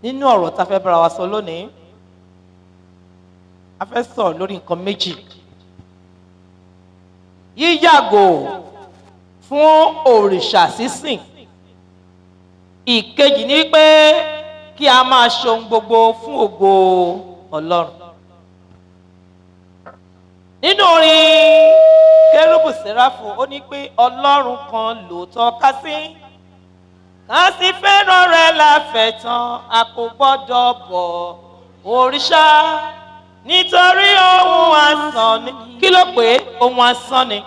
nínú ọ̀rọ̀ tá a fẹ́ bára wa sọ lónìí a fẹ́ sọ̀rọ̀ lórí nǹkan méjì. Yíyàgò fún òrìṣà sísìn. Ìkejì ni pé kí a máa ṣe ohun gbogbo fún ògo Ọlọ́run. Nínú orin Kérúbù Séráfù ó ní pé Ọlọ́run kan lóòótọ́ ká sì fẹ́ràn rẹ̀ láfẹ̀tàn, a kò gbọ́dọ̀ bọ òrìṣà nítorí ohun asán ni. Kí ló pé ohun asán ni?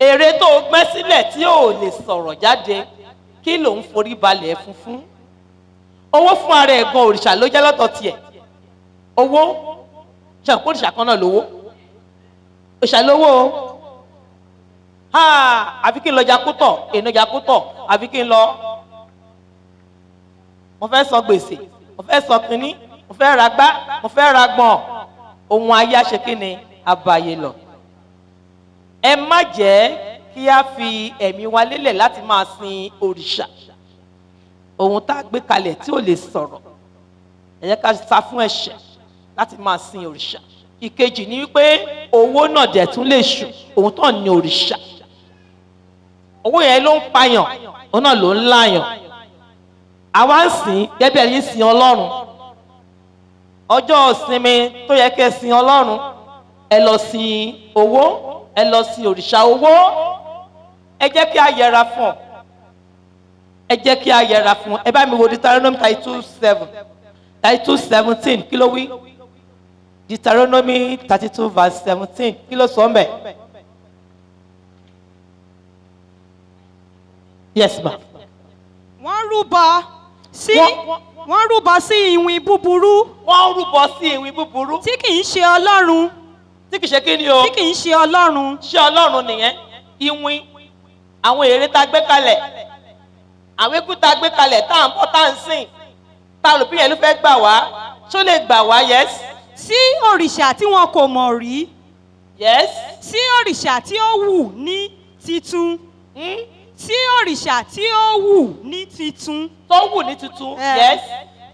Ère tó gbẹ́ sílẹ̀ tí ò lè sọ̀rọ̀ jáde, kí ló ń forí balẹ̀ fún? Owó fún ara ẹ̀ gan òrìṣà ló jẹ́ lọ́tọ̀ tiẹ̀. Owó ṣàkóso òrìṣà kan náà lówó. Òrìṣà lówó àfi kí n lọ jakútọ̀, èèyàn jakútọ̀, àfi kí n lọ. Mo fẹ́ sọ gbèsè, mo fẹ́ sọ kínní, mo fẹ́ ra gbá, mo fẹ́ ra gbọ̀n. Ohun ayé á ṣe kí ni? Abayé lọ. Ẹ má jẹ́ kí a fi ẹ̀mí wa lélẹ̀ láti máa sin òrìṣà. Ohun tá a gbé kalẹ̀ tí ò lè sọ̀rọ̀. Ẹ jẹ́ ká sá fún ẹ̀ṣẹ̀ láti máa sin òrìṣà. Ìkejì ni wípé owó náà dẹ̀ tún lè ṣù, òun tán ni òrìṣà. Owó yẹn ló ń payàn, òun náà ló ń láyàn. Àwa ń sìn gẹ́gẹ́ bí ẹ̀yin sin Ọlọ́run. Ọjọ́ ìsinmi tó yẹ kẹ́ sin Ọlọ́run, ẹ lọ sin owó, ẹ lọ sin òrìṣà owó. Ẹ jẹ́ kí a yẹra fún. Ẹ jẹ́ kí a yẹra fún. Ẹ bá mi wo Deuteronomy 32:17 kí ló wí? Deuteronomy 32:17 kí ló sọ ńbẹ̀? Yes ma. Wọ́n rúbọ sí ìwìn búburú. Wọ́n rúbọ sí ìwìn búburú. Tí kì í ṣe Ọlọ́run. Tí kì í ṣe kí ni o? Tí kì í ṣe Ọlọ́run. Ṣé Ọlọ́run nìyẹn? Ìwìn. Àwọn ère tá gbé kalẹ̀. Àwọn eku tá gbé kalẹ̀ tá à ń bọ́ tá à ń sìn. Tá lò bí yẹn ló fẹ́ gbà wá. Ṣó lè gbà wá? Yes. Sí òrìṣà tí wọn kò mọ̀ rí. Yes. Sí òrìṣà tí ó wù ní titun. Sí òrìṣà tí ó wù ní titun. Tó wù ní titun. Yes.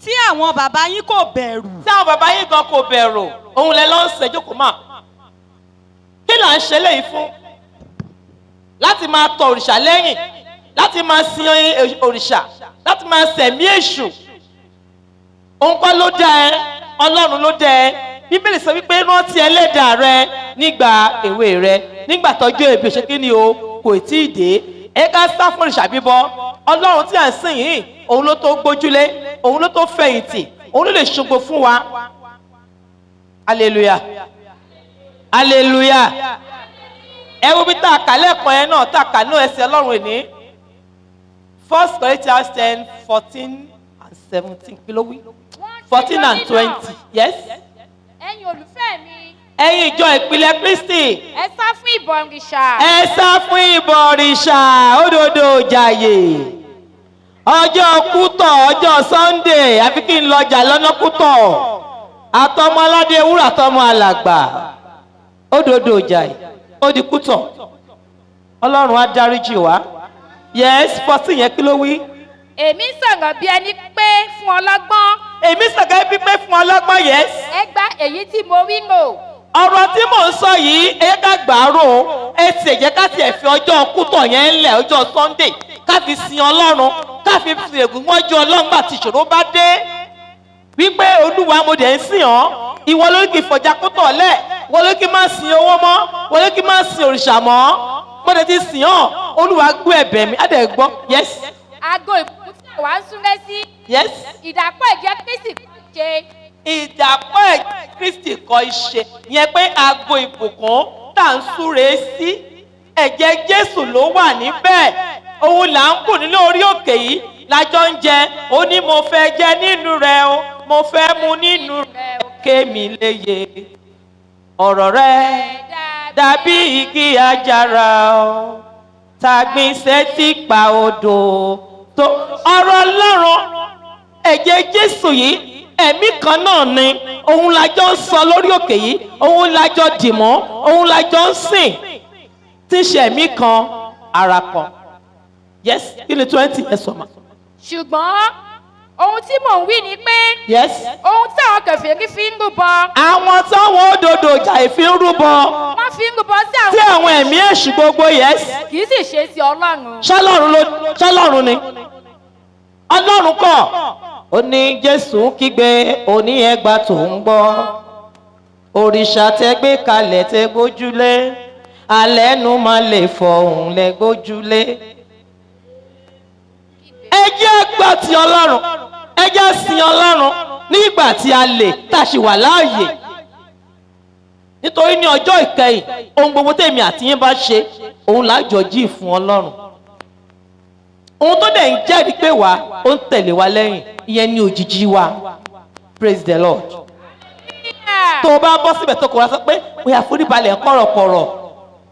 Tí àwọn bàbá yín kò bẹ̀rù. Tí àwọn bàbá yín gan kò bẹ̀rù. Òun lẹ lọ ń ṣe jókòó mà. Kí là ń ṣe léyìí fún? Láti máa tọ òrìṣà lẹ́yìn. Láti máa sin òrìṣà. Láti máa sẹ̀mí èṣù. Òun kọ́ ló dá ẹ. Ọlọ́run ló dá ẹ. Bíbélì sọ wípé rántí ẹlẹ́dàá rẹ nígbà èwe rẹ. Nígbà tọ́jú ebi ṣe kí ni o? Kò tí ì dé. Ẹ ká sá fún òrìṣà bíbọ. Ọlọ́run tí à ń sìn yìí, òun ló tó gbójúlé, òun ló tó fẹ̀yìntì, òun ló lè ṣògo fún wa. Hallelujah. Hallelujah. Ẹ wo bí tá a kà lẹ́ẹ̀kan yẹn náà, tá a kà ní ẹsẹ̀ Ọlọ́run ìní. 1 Corinthians 10:14-17 kí ló wí? 14 and 20. Yes. Ẹ̀yin olùfẹ́ mi. Ẹ̀yin ìjọ ìpìlẹ̀ Kristi. Ẹ sá fún ìbọ̀rìṣà. Ẹ sá fún ìbọ̀rìṣà. Òdodo jàyè. Ọjọ́ kútọ̀, ọjọ́ Sunday, àfi kí n lọjà lọ́nà kútọ̀. Àtọmọ Aládéwúrà, àtọmọ alàgbà. Òdodo jàyè. Ó di kútọ̀. Ọlọ́run á dáríjì wá. Yes, 14 yẹn kí ló wí? Èmi sọ̀rọ̀ bí ẹni pé fún ọlọ́gbọ́n. Èmi sọ̀rọ̀ bí pé fún ọlọ́gbọ́n. Yes. Ẹ gba èyí tí mo rí lò. Ọ̀rọ̀ tí mò ń sọ yìí, ẹ ká gbàárò, ẹ sì jẹ́ ká tiẹ̀ fi ọjọ́ kútọ̀ yẹn lẹ̀, ọjọ́ Sunday, ká fi sin Ọlọ́run, ká fi fìrègùn wọ́n jọ Ọlọ́run gbà tí ìṣòro bá dé. Wípé Olúwa mo dẹ̀ ń sìn ọ́, ìwọ ló kì í fọjá kútọ̀ lẹ̀, ìwọ ló kì í máa sin owó mọ́, ìwọ ló kì í máa sin òrìṣà mọ́. Mo dẹ̀ ti sìn ọ́, Olúwa gbọ́ ẹ̀bẹ̀ mi, á dẹ̀ gbọ́. Yes. Aago ìbùkún tí àwa ń súnlé sí. Yes. Ìdàpọ̀ ẹ̀jẹ̀ Kristi ṣe. Ìdàpọ̀ ẹ̀jẹ̀ Kristi kọ́ iṣẹ́ yẹn pé aago ìbùkún tá à ń súre sí ẹ̀jẹ̀ Jésù ló wà níbẹ̀. Òun là ń kù nínú orí òkè yìí lájọ ń jẹ. Ó ní mo fẹ́ jẹ nínú rẹ̀ o, mo fẹ́ mu nínú rẹ̀ o, kémi léye. Ọ̀rọ̀ rẹ̀ dàbí igi àjàrà o, tàgbìn sétí pa odò tó. Ọ̀rọ̀ Ọlọ́run, ẹ̀jẹ̀ Jésù yìí, ẹ̀mí kan náà ni. Òun lájọ ń sọ lórí òkè yìí, òun lájọ dìmọ́, òun lájọ ń sìn. Tí ṣe ẹ̀mí kan, ara kan. Yes, kí ni 20 yẹn sọ ma? ṣùgbọ́n ohun tí mò ń wí ni pé yes. ohun tí àwọn kèfèrí fi ń rúbọ àwọn táwọn òdodo ìjà ìfín rúbọ wọ́n fi ń rúbọ sí tí àwọn àwọn ẹ̀mí èṣù gbogbo yes. kì í sì ṣe sí Ọlọ́run. ṣọlọ́run ni ọlọ́run kọ́ ó ní Jésù kígbe òní ẹgbà tó ń gbọ́ òrìṣà tẹ gbé kalẹ̀ tẹ gbójúlé alẹ́nu máa lè fọ òun lẹ gbójúlé. ẹ jẹ́ gbà ti Ọlọ́run, ẹ jẹ́ sin Ọlọ́run nígbà tí a lè tàṣì wà láàyè, nítorí ní ọjọ́ ìkẹyìn ohun gbogbo tèmi àti yín bá ṣe òun lájọ jí fún Ọlọ́run. ohun tó dẹ̀ ń jẹ́rìí pé wá ó ń tẹ̀lé wa lẹ́yìn, ìyẹn ní òjìji wa. Praise the Lord. tó o bá bọ́ síbẹ̀ tó kọ̀ wá sọ pé mo yà foríbalẹ̀ kọ̀rọ̀kọ̀rọ̀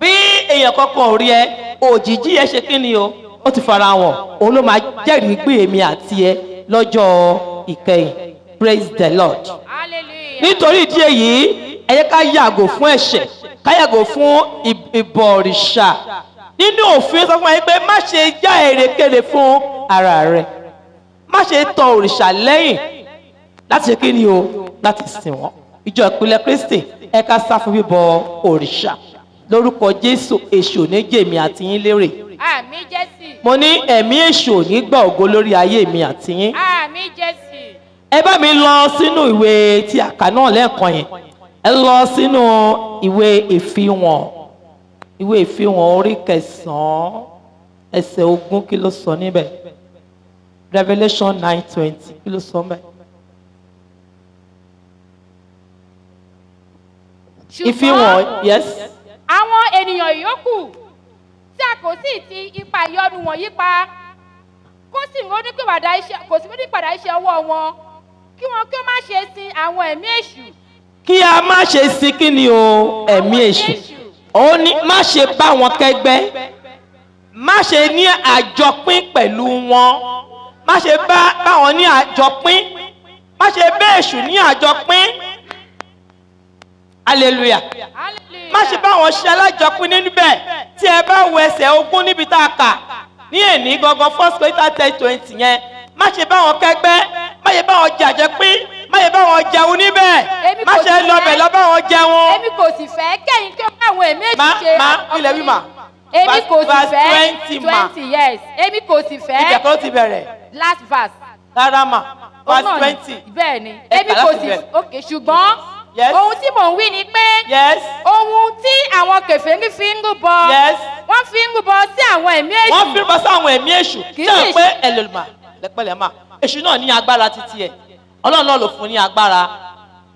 bí èèyàn kankan ò rí ẹ òjìji ẹ ṣe kí ni o, ó ti fara hàn, òun ló máa jẹ́rìí pé èmi àti ẹ lọ́jọ́ ìkẹyìn. Praise the Lord. Hallelujah. nítorí ìdí èyí ẹ jẹ́ ká yàgò fún ẹ̀ṣẹ̀, ká yàgò fún ìbọ̀rìṣà. nínú òfin sọ fún wa pé má ṣe já èrèkèrè fún ara rẹ, má ṣe tọ òrìṣà lẹ́yìn láti ṣe kí ni o, láti sìn wọ́n. ìjọ ìpìlẹ̀ Kristi ẹ ká sá fún bíbọ òrìṣà. lórúkọ Jésù èṣù ní jèmi àti yín lérè. Àmín Jésù. mo ní ẹ̀mí èṣù ò ní gbà ògo lórí ayé mi àti yín. Àmín Jésù. ẹ bá mi lọ sínú ìwé tí a kà náà lẹ́ẹ̀kan yẹn, ẹ lọ sínú ìwé ìfihàn orí 9 ẹsẹ̀ 20 kí ló sọ níbẹ̀? Revelation 9:20 kí ló sọ níbẹ̀? ìfihàn yes. àwọn ènìyàn yòókù tí a kò sì ti ipa ìyọnu wọ̀nyí pa kò sí ronúpìwàdà iṣẹ́ ọwọ́ wọn kí wọn kí ó má ṣe sin àwọn ẹ̀mí èṣù. kí a má ṣe sin kí ni o, ẹ̀mí èṣù. ó ní má ṣe bá wọn kẹ́gbẹ́, má ṣe ní àjọpín pẹ̀lú wọn, má ṣe bá wọn ní àjọpín, má ṣe bá èṣù ní àjọpín. Hallelujah. má ṣe bá wọn ṣe alájọpín nínú bẹ́ẹ̀. tí ẹ bá wo ẹsẹ̀ 20 níbi tá a kà ní èní gangan 1 Corinthians 10:20 yẹn, má ṣe bá wọn kẹ́gbẹ́, má ṣe bá wọn jẹ àjọpín, má ṣe bá wọn jẹun níbẹ̀, má ṣe lọbẹ̀ lọ bá wọn jẹun. èmi kò sì fẹ́ kẹ́yìn kí ó bá àwọn ẹ̀mí èṣù ṣe. ilẹ̀ wíwà. èmi kò sì fẹ́ 20 yes èmi kò sì fẹ́. ibẹ̀ kọ́ ló ti bẹ̀rẹ̀. last verse. rárá mà verse 20. bẹ́ẹ̀ ni èmi kò sì ok ṣùgbọ́n ohun tí mò ń wí ni pé ohun tí àwọn kèfèrí fi ń rúbọ wọ́n fi ń rúbọ sí àwọn ẹ̀mí èṣù. wọ́n fi ń rúbọ sí àwọn ẹ̀mí èṣù. kì í ṣe pé ẹlẹ́lùmọ̀ lẹ́pẹ̀lẹ́ mà èṣù náà ní agbára títí ẹ̀, Ọlọ́run náà ló fún ní agbára,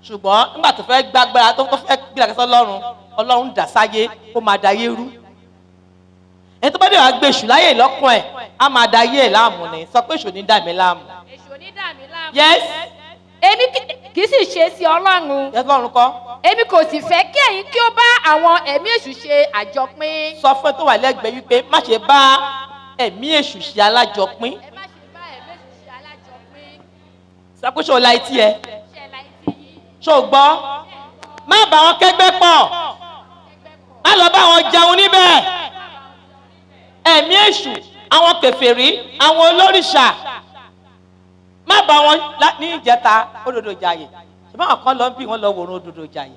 ṣùgbọ́n nígbà tó fẹ́ gbàgbára tó fẹ́ gbìyànjú Ọlọ́run dà sáyé kó máa dayé rú. ẹni tó bá dé wàá gbé èṣù láyè lọ́kàn ẹ̀ á máa dayé ẹ̀ láàmú ni. sọ pé èṣù ní dà mí láàmú. èṣù ní dà mí láàmú. yes. èmi kì í sì ṣe sí Ọlọ́run. yes Ọlọ́run kọ́. èmi kò sì fẹ́ kí ẹ̀yin kí ó bá àwọn ẹ̀mí èṣù ṣe àjọpín. sọ fún ẹ tó wà lẹ́gbẹ̀ẹ́ wípé má ṣe bá ẹ̀mí èṣù ṣe alájọpín. ẹ má ṣe bá ẹ̀mí èṣù ṣe alájọpín. sọ pé ṣé o la etí ẹ? ṣé o gbọ́? má bá wọn kẹ́gbẹ́ pọ̀, má lọ bá wọn jẹun níbẹ̀. ẹ̀mí èṣù, àwọn kèfèrí, àwọn olórìṣà, má bá wọn ní ìjẹta òdòdó jàyè. ṣùgbọ́n àwọn kan lọ bí wọ́n lọ wòrán òdòdó jàyè.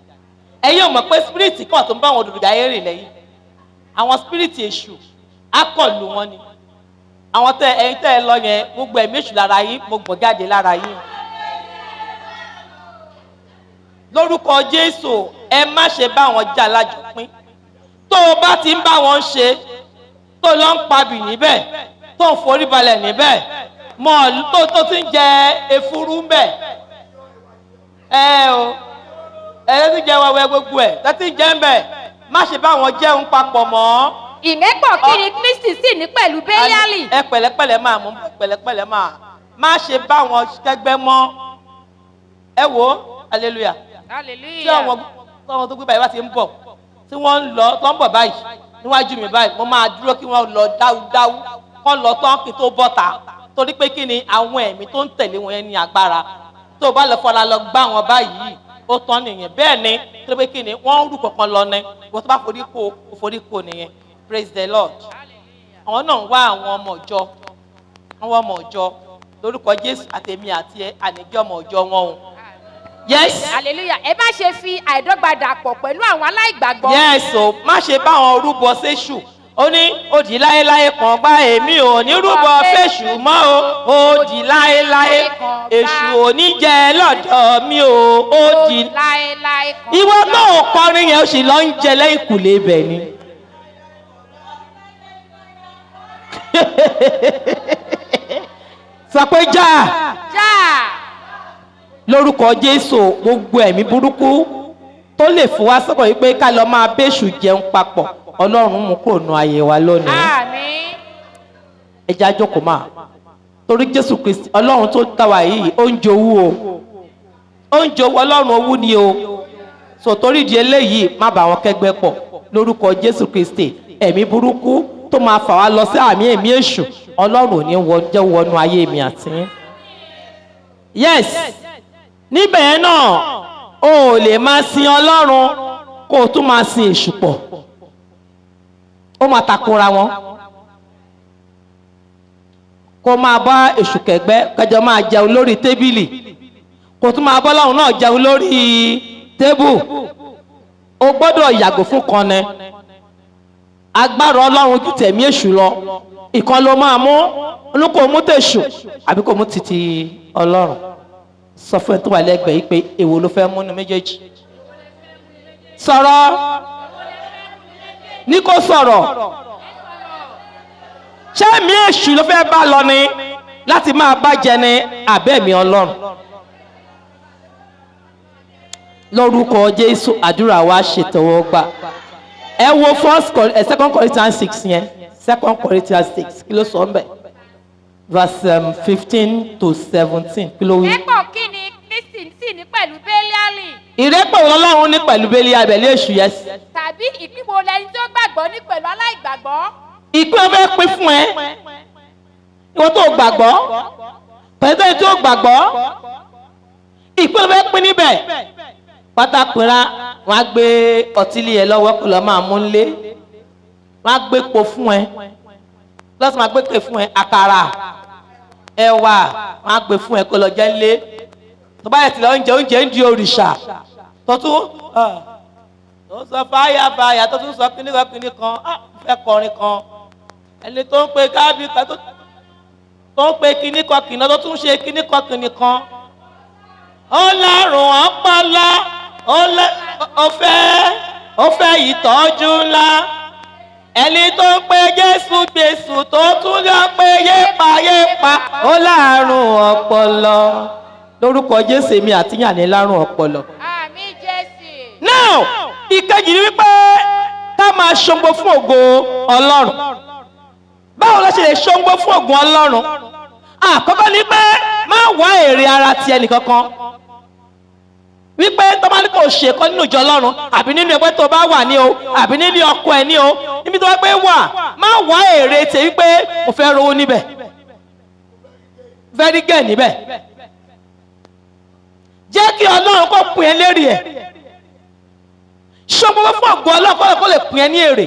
ẹ̀yin ò mọ̀ pé spiriti kan tó ń bá àwọn òdòdó jàyè rìn lẹ́yìn. àwọn spiriti èṣù á kọlù wọn ni. àwọn ẹ̀yin tẹ́ ẹ lọ yẹn gbogbo ẹ̀mí èṣù lára yín mo gbọ̀n jáde lára yín. lórúkọ Jésù ẹ má ṣe bá wọn jà lájọpín. tó o bá ti ń bá wọn ṣe, tó lọ ń pabì níbẹ̀, tó ń forí balẹ̀ níbẹ̀, mọ́ tó ti ń jẹ efuru ńbẹ̀, ẹ ti jẹ wẹwẹ gbogbo ẹ tẹ́tí jẹ́ ńbẹ̀, má ṣe bá wọn jẹun papọ̀ mọ́. ìmẹ́pọ̀ kí ni Kristi sì ní pẹ̀lú Bẹ́líálì. ẹ pẹ̀lẹ́pẹ̀lẹ́ máa mú pẹ̀lẹ́pẹ̀lẹ́ máa má ṣe bá wọn kẹ́gbẹ́ mọ́. ẹ wo hallelujah. tí àwọn tó gbé báyìí wá ti ń bọ̀, tí wọ́n ń lọ tó ń bọ̀ báyìí níwájú mi báyìí, mo máa dúró kí wọ́n lọ dáúdáú, kọ́ lọ tán kí tó bọ́ta, torí pé kí ni àwọn ẹ̀mí tó ń tẹ̀lé wọn yẹn ní agbára. tó o bá lọ fọlá lọ gbá wọn báyìí ó tán nìyẹn. bẹ́ẹ̀ ni torí pé kí ni wọ́n ń rú kankan lọ ní wọ́n tó bá forí kó nìyẹn. Praise the Lord. àwọn náà ń wá àwọn ọmọ ìjọ lórúkọ Jésù àtẹ̀mí àti ẹ àníjẹ́ ọmọ ọjọ́ wọn o. Yes. hallelujah. Ẹ má ṣe fi àìdọ́gba dàpọ̀ pẹ̀lú àwọn aláìgbàgbọ́. Yes o, má ṣe bá wọn rúbọ séṣù. Ó ní ó di láéláé kan gbá èmi ò ní rúbọ fèṣù mọ́ o. Ó di láéláé èṣù ò ní jẹ lọ́dọ̀ mi o. Ó di láéláé kan. Ìwọ náà kọrin yẹn ó sì lọ ń jẹ lẹ́yìn kùlé ibẹ̀ ni. Sọ pé já lórúkọ Jésù gbogbo ẹ̀mí burúkú tó lè fún wa sọ́kọ̀ yìí pé ká lọ máa bẹ́ṣù jẹun papọ̀ Ọlọ́run mú kúrò nù ayé wa lónìí. Àmín. Ẹ jẹ́ á jókòó máa torí Jésù Kristi Ọlọ́run tó dá wa yìí ó ń jowú o, ó ń jowú Ọlọ́run owú ni o. So torí ìdí eléyìí má bá wọn kẹ́gbẹ́ pọ̀ lórúkọ Jésù Kristi. Ẹ̀mí burúkú tó máa fà wá lọ sí àmì ẹ̀mí èṣù Ọlọ́run ò ní jẹ́ wọnú ayé mi àti. Yes. Níbẹ̀ yẹn náà o ò lè máa sin Ọlọ́run kó o tún máa sin èṣù pọ̀. Ó máa takora wọn. Kó máa bá èṣù kẹgbẹ́ kẹjọ máa jẹun lórí tébìlì. Kó tún máa bá Ọlọ́run náà jẹun lórí tébù. O gbọ́dọ̀ yàgò fún kan ni. Agbára Ọlọ́run ju tẹ̀mí èṣù lọ. Ìkan ló máa mú inú kò mú tèṣù àbí kò mú títí Ọlọ́run. Sọ fún ẹ tó wà lẹ́gbẹ̀ẹ́ yìí pé èwo ló fẹ́ múnú méjèèjì. Sọ̀rọ̀ ní kò sọ̀rọ̀. Ṣé ẹ̀mí èṣù ló fẹ́ bá lọ ni láti máa bá jẹ ni àbẹ́ẹ̀mí Ọlọ́run? Lórúkọ Jésù àdúrà wa ṣètọ́wọ́ gbà. Ẹ wo 2 Corinthians 6 yẹn 2 Corinthians 6 kí ló sọ ń bẹ̀? Verse 15 to 17 kí ló wí? Ẹ̀pọ̀ kí ni Kristi sì ní pẹ̀lú Bélíálì? Ìrẹ́pọ̀ Ọlọ́run ní pẹ̀lú Bélíálì àbẹ̀lé èṣù yẹn. Tàbí ìpínwó lẹni tó gbàgbọ́ ní pẹ̀lú aláìgbàgbọ́? Ìpín ọbẹ̀ pín fún ẹ. Ìwọ tó gbàgbọ́. Pẹ̀lú ẹni tó gbàgbọ́. Ìpín ọbẹ̀ pín níbẹ̀. Pátákùnrá wọn á gbé ọtí lé ẹ lọ́wọ́ kó lọ máa mú nlé. Wọ́n á gbé po fún ẹ. Lọ́sàn máa gbé pè fún ẹ àkàrà. Ẹ̀wà wọ́n á gbé fún ẹ kó lọ jẹ nlé. Tó bá yẹ ti lọ oúnjẹ ń di òrìṣà. Tó sọ fáyà tó tún sọ kíní kan fẹ́ kọrin kan. Ẹni tó ń pe gábí kan tó ń pe kíní kan kìnnà tó tún ṣe kíní kan kìnnì kan. Ọlọ́run ọpọlọ ó fẹ́ ìtọ́jú ńlá. Ẹni tó ń pe Jésù tó tún lọ pé yépa Ọlọ́run ọpọlọ. Lórúkọ Jésù èmi àtìyàn ní lárùn ọpọlọ. Àmín Jésù. Now ìkejì ni wípé ká máa ṣòǹgbò fún ògo Ọlọ́run. Báwo la ṣe lè ṣòǹgbò fún ògo Ọlọ́run? Àkọ́kọ́ ni pé má wá èrè ara ti ẹnìkankan. Wípé tó bá ní kò ṣe kọ́ nínú ìjọ Ọlọ́run àbí nínú ẹgbẹ́ tó bá wà ní o àbí nínú ọkọ ẹ̀ ní o níbi tó bá gbé wà má wá èrè tè wípé mo fẹ́ rówó níbẹ̀ fẹ́ rí gẹ̀ níbẹ̀. Jẹ́ kí Ọlọ́run kó pín ẹ lérè ẹ̀. Ṣòǹgbò fún ògo Ọlọ́run kó lè pín ẹ ní èrè.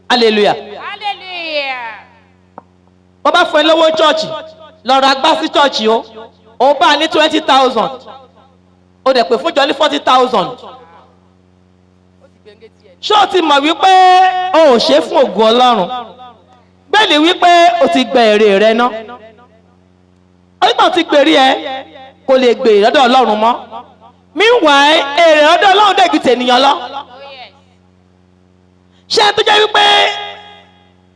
Hallelujah. Hallelujah. Wọ́n bá fún ẹ lówó chọ́ọ̀chì lọ ra gbá sí chọ́ọ̀chì o. Ó bá ní 20,000. Ó dẹ̀ pè fún jọ ní 40,000. Ṣé o ti mọ̀ wípé o ò ṣe fún ògo Ọlọ́run? Bẹ́ẹ̀ ni wípé o ti gbẹ èrè rẹ ná. Onígbà tí gbèrè ẹ kò lè gbèrè lọ́dọ̀ Ọlọ́run mọ́. Meanwhile, èrè lọ́dọ̀ Ọlọ́run dẹ̀ ju tènìyàn lọ. Ṣé tó jẹ́ wípé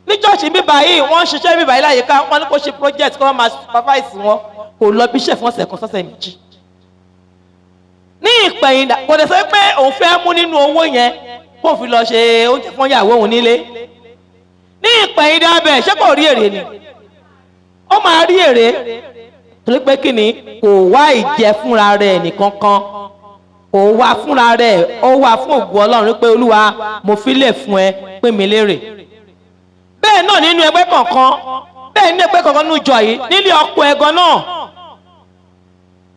ní chọ́ọ̀chì bíbá yìí wọ́n ń ṣiṣẹ́ bíbá yìí láyìíká wọ́n ní kó ṣe project kó wọ́n máa supervise wọn kò lọ bí iṣẹ́ fún ọ̀sẹ̀ kan sọ́sẹ̀ méjì. Ní ìpẹ̀yìndà kò dẹ̀ sọ pé òun fẹ́ mú nínú owó yẹn kó fi lọ ṣe oúnjẹ fún ìyàwó òun nílé. Ní ìpẹ̀yìndà bẹ̀ ṣé kò rí èrè ni? Ó máa rí èrè torí pé kí ni kò wá ìjẹ fúnra rẹ̀ nìkankan kò wá fúnra rẹ̀ ó wá fún ògo Ọlọ́run pé Olúwa mo fi lè fún ẹ pé mi lérè. Bẹ́ẹ̀ náà nínú ẹgbẹ́ kọ̀ọ̀kan bẹ́ẹ̀ nínú ẹgbẹ́ kọ̀ọ̀kan nínú ìjọ yìí nílé ọkọ ẹ̀gan náà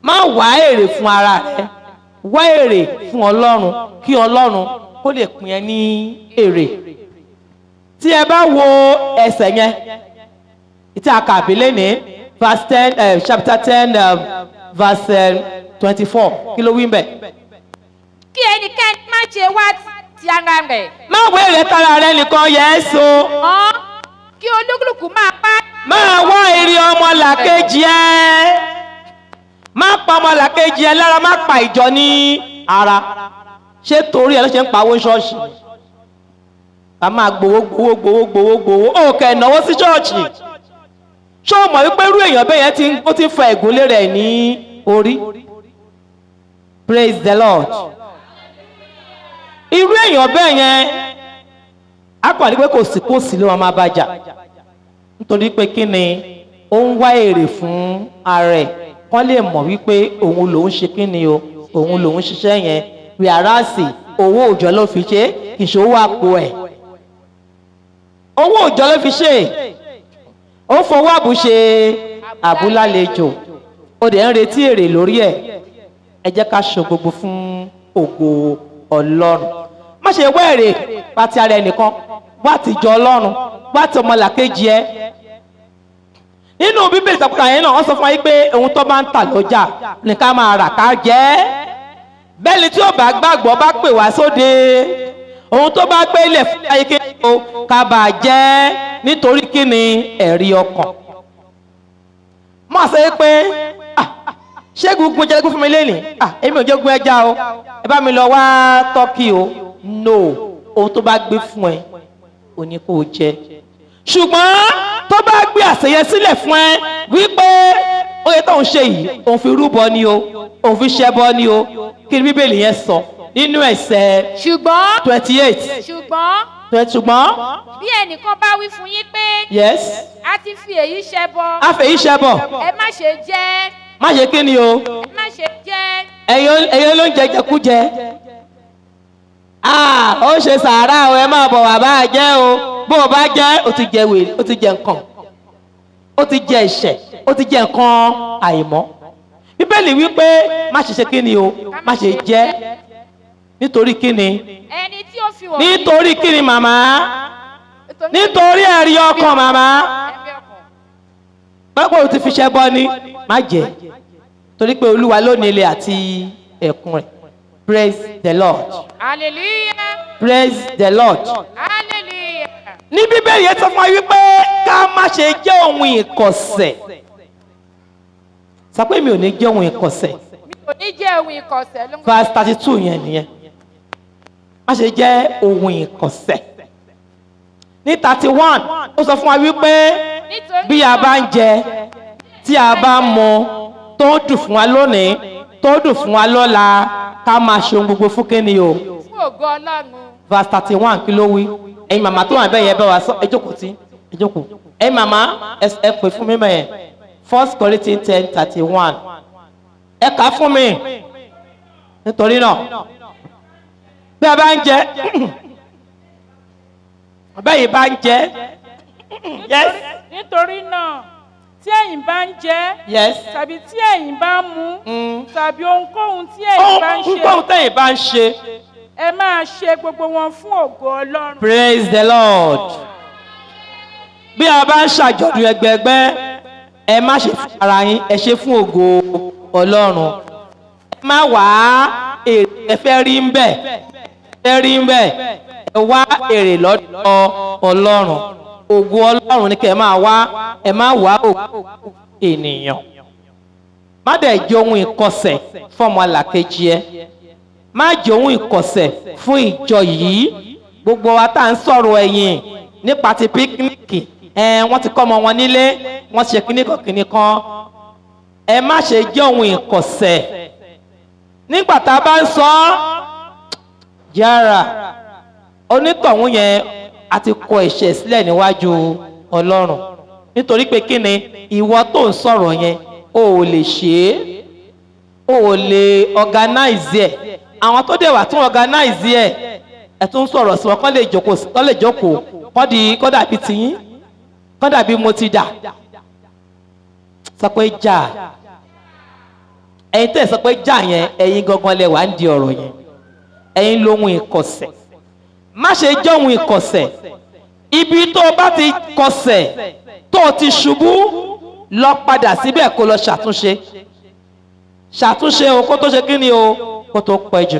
má wá èrè fún ara rẹ̀ wá èrè fún Ọlọ́run kí Ọlọ́run kó lè pín ẹ ní èrè. Tí ẹ bá wo ẹsẹ̀ yẹn tí a kà bí lénìí verse 10, chapter 10, verse 24. Kí ló wí ńbẹ̀? kí ẹnikẹ́ni má ṣe wá ti ara rẹ̀. Má wèrè tara rẹ nìkan Yésù. Ọ́n kí olúkúlùkù máa pa. Máa wá èrè ọmọlàkejì ẹ. Má pa ọmọlàkejì ẹ lára, má pa ìjọ ní ara. Ṣé torí ẹ ló ṣe ń pawó ṣọ́ọ̀ṣì? A máa gbowó. Ó kẹ̀ náwó sí ṣọ́ọ̀ṣì. Ṣé o mọ̀ wípé irú èèyàn bẹ́ẹ̀ yẹn ó ti fa ẹ̀gúnlé rẹ̀ ní orí? Praise the Lord. Irú èèyàn bẹ́ẹ̀ yẹn á pàdé pé kò sí ló máa bá jà. Nítorí pé kí ni ó ń wá èrè fún ara ẹ̀, kán lè mọ̀ wípé òun lòún ṣe kí ni o, òun lòún ṣiṣẹ́ yẹn. Wíárásì owó òòjọ́ ló fi ṣe, kì í ṣe owó àpò ẹ̀. Owó òòjọ́ ló fi ṣe, ó fowó àbù ṣe àbúlálejò, ó dẹ̀ ń retí èrè lórí ẹ̀. Ẹ jẹ́ ká ṣe gbogbo fún ògo Ọlọ́run. Má ṣe wá èrè pàtí ara ẹnìkan, wá tìjọ Ọlọ́run, wá ti ọmọlàkejì ẹ. Nínú Bíbélì ìtàkùn yẹn náà wọ́n sọ fún wa pé ohun tó bá ń tà lọ́jà ní ká máa rà ká jẹ. Bẹ́ẹ̀ni tí ó bá gbàgbọ́ bá pè wá sóde, ohun tó bá gbé ilẹ̀ fún ayé kéde o ká bà jẹ́, nítorí kí ni ẹ̀rí ọkàn. Má ṣe pé ṣé gungun jẹ́ fún mi lénìí? Èmi ò jẹ́ gun ẹja o, ẹ bá mi lọ wá tọ́kì o. No, ohun tó bá gbé fún ẹ ò ní kó o jẹ. Ṣùgbọ́n tó bá gbé àṣeyẹ sílẹ̀ fún ẹ wípé oye tó ń ṣe yìí òun fi rúbọ ni o, òun fi ṣẹbọ ni o, kí ni Bíbélì yẹn sọ nínú ẹsẹ̀ 28? Ṣùgbọ́n bí ẹnìkan bá wí fún yín pé yes, a ti fi èyí ṣẹbọ, a fèyí ṣẹbọ, ẹ má ṣe jẹ. má ṣe kí ni o? Ẹ má ṣe jẹ. Ẹ̀yin ló ń jẹjẹkújẹ. Ó ṣe sàárà o, ẹ máa bọ̀ wá bá jẹ́ o. Bó o bá jẹ́, o ti jẹ wèrè, o ti jẹ nǹkan, o ti jẹ ẹ̀ṣẹ̀, o ti jẹ nǹkan àìmọ́. Bíbélì wípé má ṣe ṣe kí ni o? Má ṣe jẹ. Nítorí kí ni? Ẹni tí ó fi wọ̀. Nítorí kí ni màmá? Nítorí ẹ̀rí ọkàn màmá. Báwo o ti fi ṣẹbọ ni? Má jẹ. Torí pé Olúwa ló ní ilẹ̀ àti ẹ̀kún rẹ̀. Praise the Lord. Hallelujah. Praise the Lord. Hallelujah. Ní Bíbélì yẹn sọ fún wa wípé ká má ṣe jẹ́ ohun ìkọ̀sẹ̀. Sọ pé mi ò ní jẹ́ ohun ìkọ̀sẹ̀. Mi ò ní jẹ́ ohun ìkọ̀sẹ̀. Verse 32 yẹn nìyẹn. Má ṣe jẹ́ ohun ìkọ̀sẹ̀. Ní 31 ó sọ fún wa wípé bí a bá ń jẹ, tí a bá ń mu, tó dùn fún wa lónìí, tó dùn fún wa lọ́la, ká máa ṣe ohun gbogbo fún kíni o? Fún ògo Ọlọ́run. Verse 31 kí ló wí? Ẹ̀yin màmá tó wà bẹ́ẹ̀ yẹn bẹ́ẹ̀ wá sọ, ẹ jókòó tí, ẹ jókòó. Ẹ̀yin màmá ẹ pè fún mi mẹ́yẹn. 1 Corinthians 10:31. Ẹ kà á fún mi. Nítorí náà, bí a bá ń jẹ, bẹ́ẹ̀ yìí bá ń jẹ, yes. Nítorí náà, tí ẹ̀yin bá ń jẹ, Yes. tàbí tí ẹ̀yin bá ń mu, tàbí ohunkóhun tí ẹ̀yin bá ń ṣe, Ohunkóhun tẹ̀yin bá ń ṣe. ẹ máa ṣe gbogbo wọn fún ògo Ọlọ́run. Praise the Lord. Bí a bá ń ṣàjọ̀dún ẹgbẹ̀ẹgbẹ́, ẹ má ṣe fún ara yín, ẹ ṣe fún ògo Ọlọ́run. Ẹ má wá èrè ẹ fẹ́ rí ń bẹ̀, ẹ wá èrè lọ́dọ̀ Ọlọ́run. Ògo Ọlọ́run ni kẹ́ ẹ máa wá, ẹ má wá ògo ènìyàn. Má dẹ̀ jẹ́ ohun ìkọ̀sẹ̀ fún ọmọlàkejì ẹ. Má jẹ́ ohun ìkọ̀sẹ̀ fún ìjọ yìí. Gbogbo wa tá à ń sọ̀rọ̀ ẹ̀yìn nípa ti píkíníkì, wọ́n ti kọ́ ọmọ wọn nílé, wọ́n ṣe kíní kan. Ẹ má ṣe jẹ́ ohun ìkọ̀sẹ̀. Nígbà tá a bá ń sọ yára, onítọ̀hún yẹn a ti kọ ẹ̀ṣẹ̀ sílẹ̀ níwájú Ọlọ́run. Nítorí pé kí ni ìwọ tó ń sọ̀rọ̀ yẹn o ò lè ṣe é, o ò lè organize ẹ̀. Àwọn tó dẹ̀ wà tún organize ẹ̀, ẹ̀ tún sọ̀rọ̀ sí wọn kọ́ lè jókòó kọ́ dàbí tiyín, kọ́ dàbí mo ti dà. Sọ pé jà. Ẹ̀yin tẹ̀ sọ pé jà yẹn, ẹ̀yin gangan lẹ wà ń di ọ̀rọ̀ yẹn. Ẹ̀yin lóhun ìkọ̀sẹ̀. Má ṣe jẹ́ ohun ìkọ̀sẹ̀. Ibi tó o bá ti kọsẹ̀, tó o ti ṣubú, lọ padà síbẹ̀ kó lọ ṣàtúnṣe o kó tó ṣe kí ni o kó tó pẹ́ jù.